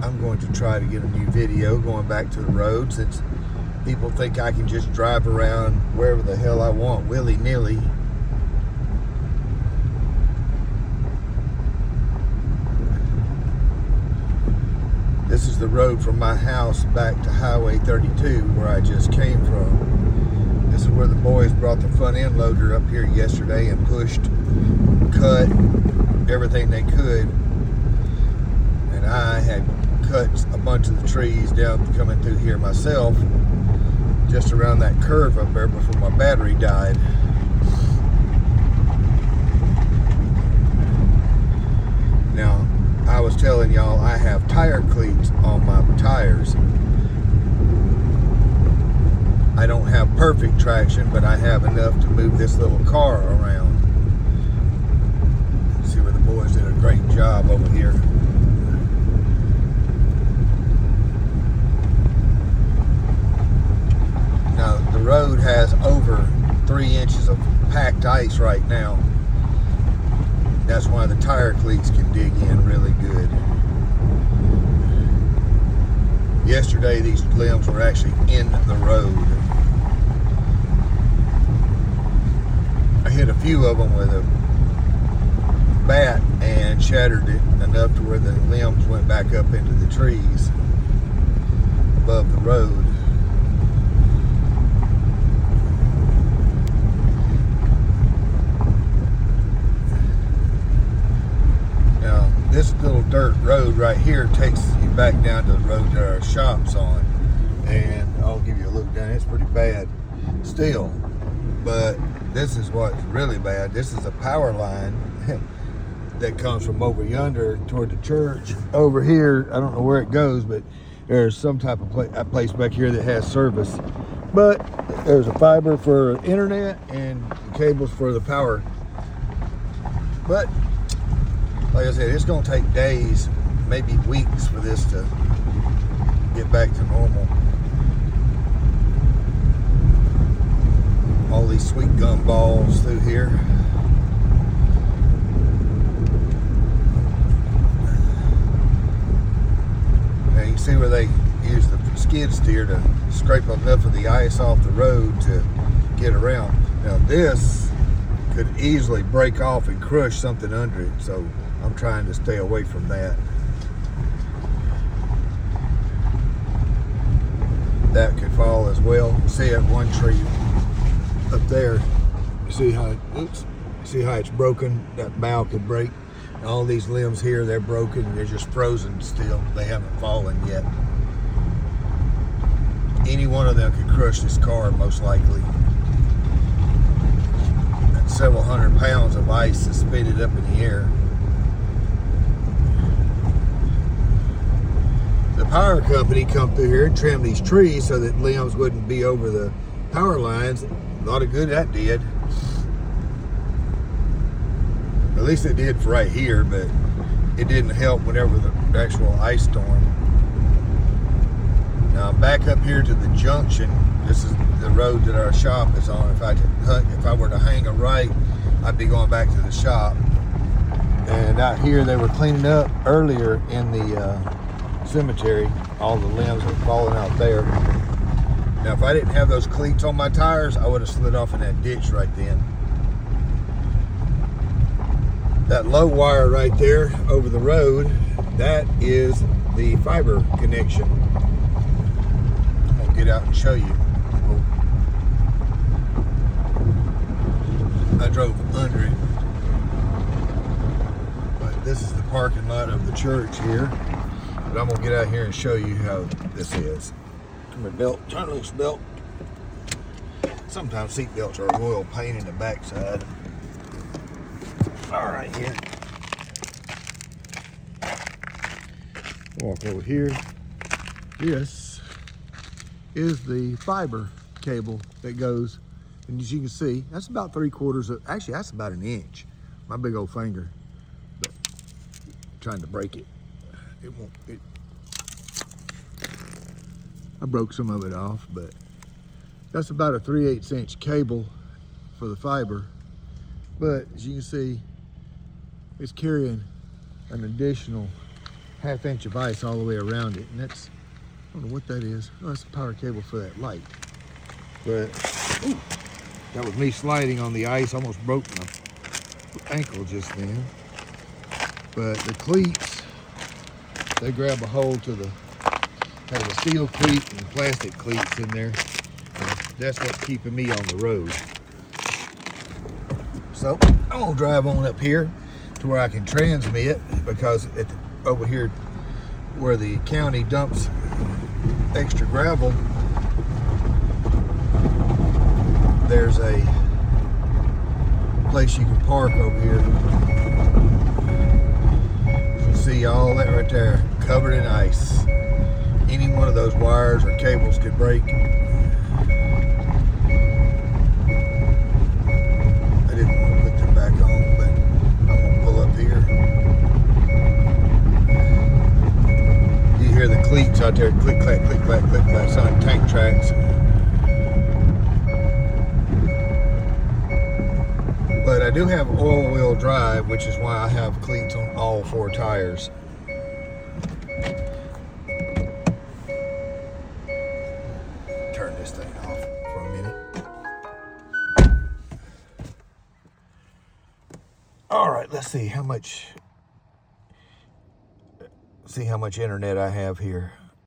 I'm going to try to get a new video going back to the road, since people think I can just drive around wherever the hell I want, willy-nilly. This is the road from my house back to Highway 32, where I just came from. This is where the boys brought the front end loader up here yesterday and pushed, cut everything they could. And I had cut a bunch of the trees down coming through here myself, just around that curve up there before my battery died. Now, I was telling y'all I have tire cleats on my tires. I don't have perfect traction, but I have enough to move this little car around. See where the boys did a great job over here. Now, the road has over 3 inches of packed ice right now. That's why the tire cleats can dig in really good. Yesterday, these limbs were actually in the road. I hit a few of them with a bat and shattered it enough to where the limbs went back up into the trees above the road. This little dirt road right here takes you back down to the road that our shop's on, and I'll give you a look down. It's pretty bad still, but this is what's really bad. This is a power line that comes from over yonder toward the church. Over here, I don't know where it goes, but there's some type of place back here that has service. But there's a fiber for internet and cables for the power. But like I said, it's going to take days, maybe weeks for this to get back to normal. All these sweet gum balls through here. Now you can see where they use the skid steer to scrape enough of the ice off the road to get around. Now this could easily break off and crush something under it, so I'm trying to stay away from that. That could fall as well. See that one tree up there? You see how it's broken? That bough could break. And all these limbs here, they're broken. They're just frozen still. They haven't fallen yet. Any one of them could crush this car, most likely. And several hundred pounds of ice suspended up in the air. The power company come through here and trim these trees so that limbs wouldn't be over the power lines. A lot of good that did. At least it did for right here, but it didn't help whenever the actual ice storm. Now back up here to the junction. This is the road that our shop is on. If I were to hang a right, I'd be going back to the shop. And out here they were cleaning up earlier in the cemetery. All the limbs are falling out there. Now if I didn't have those cleats on my tires, I would have slid off in that ditch right then. That low wire right there over the road, that is the fiber connection. I'm gonna get out and show you. I drove under it. But this is the parking lot of the church here. But I'm gonna get out here and show you how this is. Come here, belt, turn loose, belt. Sometimes seat belts are a royal pain in the backside. All right, here. Walk over here. This is the fiber cable that goes, and as you can see, that's about 3/4 of, actually that's about an inch. My big old finger, but I'm trying to break it. It won't, I broke some of it off, but that's about a 3/8 inch cable for the fiber. But as you can see, it's carrying an additional 1/2 inch of ice all the way around it, and that's, I don't know what that is. Oh, that's the power cable for that light. But ooh, that was me sliding on the ice, almost broke my ankle just then. But the cleats, they grab a hold to the, have a steel cleat and plastic cleats in there. And that's what's keeping me on the road. So I'm gonna drive on up here to where I can transmit, because over here where the county dumps extra gravel, there's a place you can park over here. You see all that right there, covered in ice. Any one of those wires or cables could break. I didn't want to put them back on, but I'm gonna pull up here. You hear the cleats out there, click clack, click clack, click clack. It's on tank tracks. But I do have all-wheel drive, which is why I have cleats on all 4 tires. Turn this thing off for a minute. All right, let's see how much internet I have here.